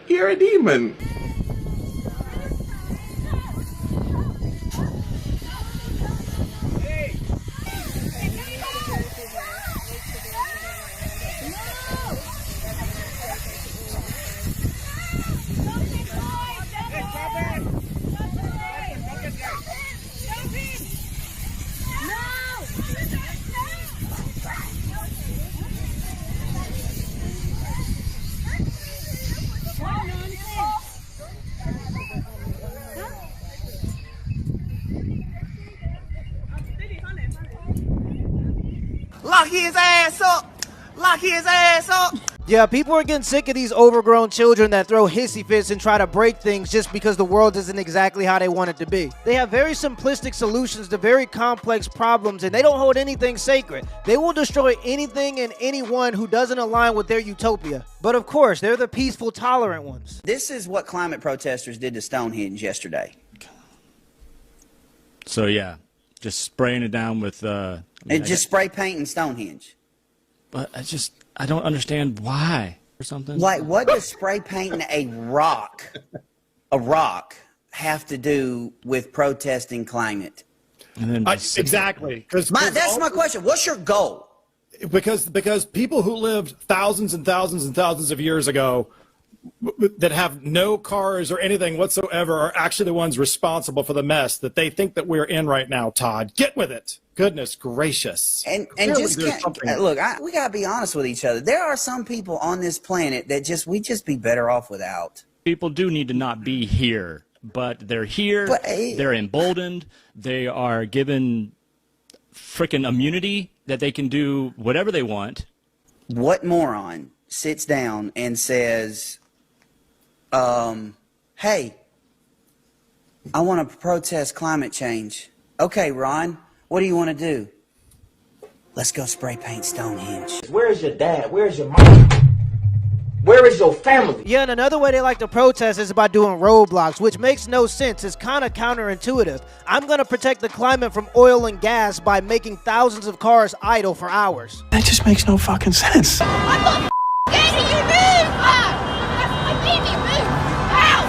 You're a demon. Lock his ass up! Lock his ass up! Yeah, people are getting sick of these overgrown children that throw hissy fits and try to break things just because the world isn't exactly how they want it to be. They have very simplistic solutions to very complex problems, and they don't hold anything sacred. They will destroy anything and anyone who doesn't align with their utopia. But of course, they're the peaceful, tolerant ones. This is what climate protesters did to Stonehenge yesterday. So yeah, just spraying it down with Just spray painting Stonehenge. But I don't understand why or something. Like, what does spray painting a rock have to do with protesting climate? And then exactly. That's my question. What's your goal? Because people who lived thousands and thousands and thousands of years ago that have no cars or anything whatsoever are actually the ones responsible for the mess that they think that we're in right now, Todd. Get with it. Goodness gracious. And just look, we got to be honest with each other. There are some people on this planet that we just be better off without. People do need to not be here, but they're here. They're emboldened. They are given frickin' immunity that they can do whatever they want. What moron sits down and says, hey, I want to protest climate change. Okay, Ron, what do you want to do? Let's go spray paint Stonehenge. Where's your dad? Where's your mom? Where is your family? Yeah, and another way they like to protest is by doing roadblocks, which makes no sense. It's kind of counterintuitive. I'm going to protect the climate from oil and gas by making thousands of cars idle for hours. That just makes no fucking sense. I'm not getting you move! That's my baby, move! Now!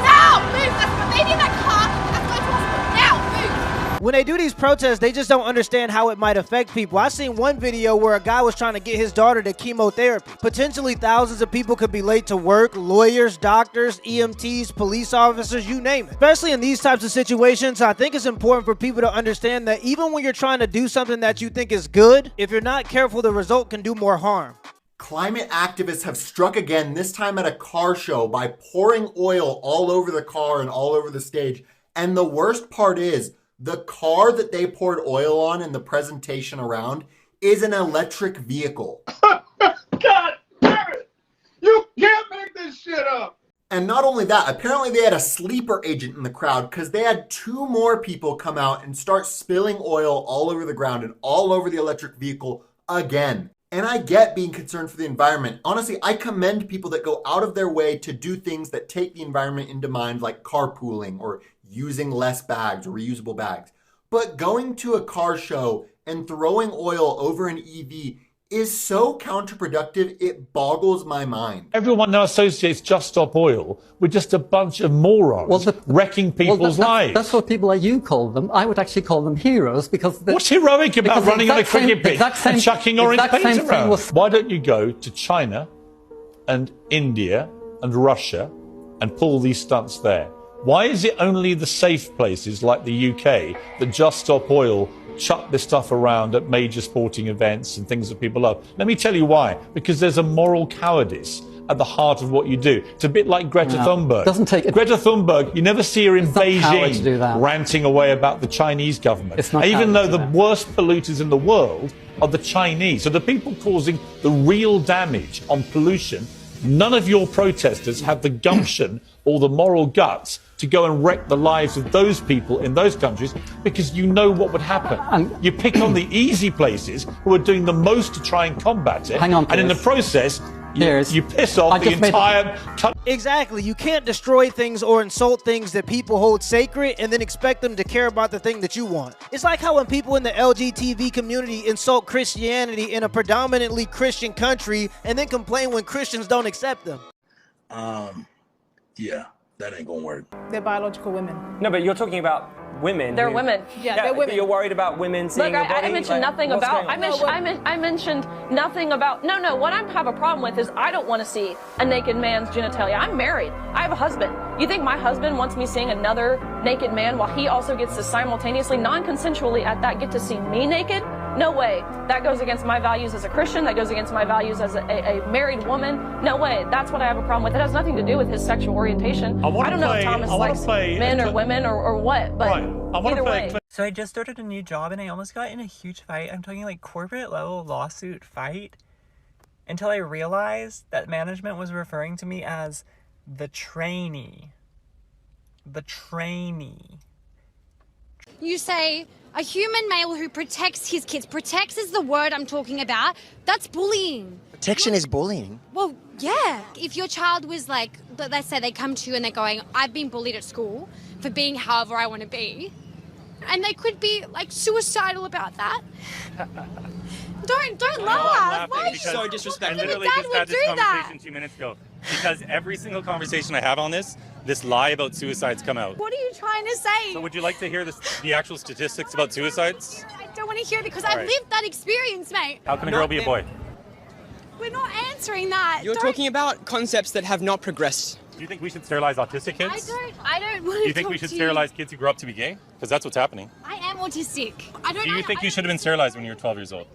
Now! Move! That's my baby in that car! That's going to hospital! Now! Move! When they do these protests, they just don't understand how it might affect people. I seen one video where a guy was trying to get his daughter to chemotherapy. Potentially thousands of people could be late to work, lawyers, doctors, EMTs, police officers, you name it. Especially in these types of situations, I think it's important for people to understand that even when you're trying to do something that you think is good, if you're not careful, the result can do more harm. Climate activists have struck again, this time at a car show, by pouring oil all over the car and all over the stage. And the worst part is, the car that they poured oil on in the presentation around is an electric vehicle. God damn it! You can't make this shit up! And not only that, apparently they had a sleeper agent in the crowd because they had 2 more people come out and start spilling oil all over the ground and all over the electric vehicle again. And I get being concerned for the environment. Honestly, I commend people that go out of their way to do things that take the environment into mind, like carpooling or using less bags or reusable bags. But going to a car show and throwing oil over an EV is so counterproductive, it boggles my mind. Everyone now associates Just Stop Oil with just a bunch of morons wrecking people's lives. That's what people like you call them. I would actually call them heroes because... What's heroic about running on a cricket pitch and chucking orange paint around? Why don't you go to China and India and Russia and pull these stunts there? Why is it only the safe places like the UK that Just Stop Oil chuck this stuff around at major sporting events and things that people love? Let me tell you why. Because there's a moral cowardice at the heart of what you do. It's a bit like Greta Thunberg. Greta Thunberg, you never see her in Beijing ranting away about the Chinese government. Even though the worst polluters in the world are the Chinese. So the people causing the real damage on pollution, none of your protesters have the gumption or the moral guts to go and wreck the lives of those people in those countries, because you know what would happen. You pick on the easy places who are doing the most to try and combat it, and in the process, you piss off the entire country. Exactly. You can't destroy things or insult things that people hold sacred and then expect them to care about the thing that you want. It's like how when people in the LGBT community insult Christianity in a predominantly Christian country and then complain when Christians don't accept them. Yeah, that ain't gonna work. They're biological women. No, but you're talking about women. They're women. Yeah, they're women. You're worried about women seeing Look, a body? I mentioned nothing about. I mentioned nothing about. No. What I have a problem with is I don't want to see a naked man's genitalia. I'm married. I have a husband. You think my husband wants me seeing another naked man while he also gets to simultaneously, non-consensually at that, get to see me naked? No way. That goes against my values as a Christian. That goes against my values as a married woman. No way. That's what I have a problem with. It has nothing to do with his sexual orientation. I don't know if Thomas likes men or women or what, but either way. So I just started a new job and I almost got in a huge fight. I'm talking like corporate level lawsuit fight, until I realized that management was referring to me as the trainee. The trainee. You say a human male who protects his kids. Protects is the word I'm talking about. That's bullying. Protection is bullying. Well, yeah. If your child was like, let's say they come to you and they're going, I've been bullied at school for being however I want to be. And they could be like suicidal about that. Don't laugh. Why are you so disrespectful? I literally just had this conversation 2 minutes ago. Because every single conversation I have on this lie about suicides come out. What are you trying to say? So would you like to hear the actual statistics about suicides? I don't want to hear it because I've lived that experience, mate. How can a girl be a boy? We're not answering that. You're talking about concepts that have not progressed. Do you think we should sterilize autistic kids? I don't want to. Do you think we should sterilize kids who grow up to be gay? Because that's what's happening. I am autistic. Do you think you should have been sterilized when you were 12 years old?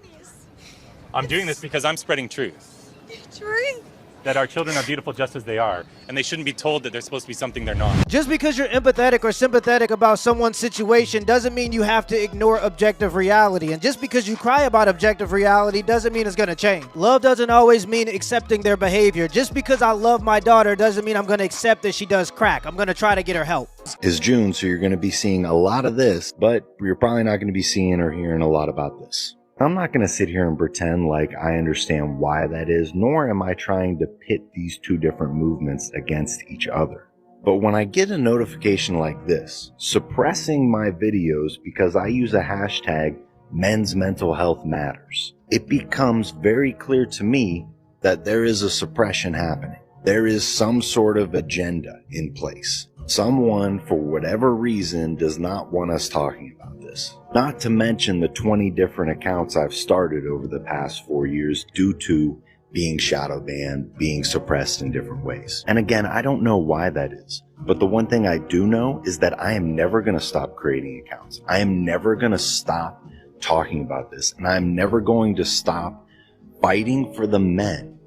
I'm doing this because I'm spreading truth. Truth? That our children are beautiful just as they are, and they shouldn't be told that they're supposed to be something they're not. Just because you're empathetic or sympathetic about someone's situation doesn't mean you have to ignore objective reality. And just because you cry about objective reality doesn't mean it's going to change. Love doesn't always mean accepting their behavior. Just because I love my daughter doesn't mean I'm going to accept that she does crack. I'm going to try to get her help. It's June, so you're going to be seeing a lot of this, but you're probably not going to be seeing or hearing a lot about this. I'm not going to sit here and pretend like I understand why that is, nor am I trying to pit these two different movements against each other. But when I get a notification like this, suppressing my videos because I use a hashtag men's mental health matters, it becomes very clear to me that there is a suppression happening. There is some sort of agenda in place. Someone, for whatever reason, does not want us talking about this. Not to mention the 20 different accounts I've started over the past 4 years due to being shadow banned, being suppressed in different ways. And again, I don't know why that is. But the one thing I do know is that I am never going to stop creating accounts. I am never going to stop talking about this. And I'm never going to stop fighting for the men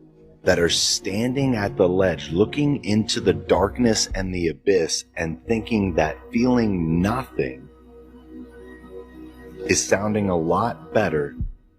that are standing at the ledge, looking into the darkness and the abyss and thinking that feeling nothing is sounding a lot better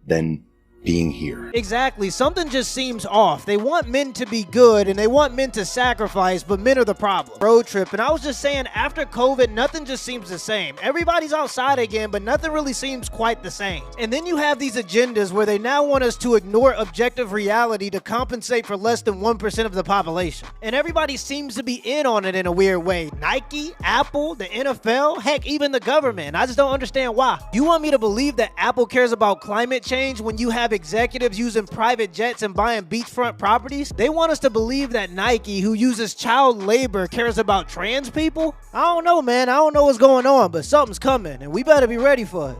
than being here. Exactly. Something just seems off. They want men to be good and they want men to sacrifice, but men are the problem. Road trip. And I was just saying, after COVID, nothing just seems the same. Everybody's outside again, but nothing really seems quite the same. And then you have these agendas where they now want us to ignore objective reality to compensate for less than 1% of the population. And everybody seems to be in on it in a weird way. Nike, Apple, the NFL, heck, even the government. I just don't understand why. You want me to believe that Apple cares about climate change when you have executives using private jets and buying beachfront properties? They want us to believe that Nike, who uses child labor, cares about trans people? I don't know, man. I don't know what's going on, but something's coming, and we better be ready for it.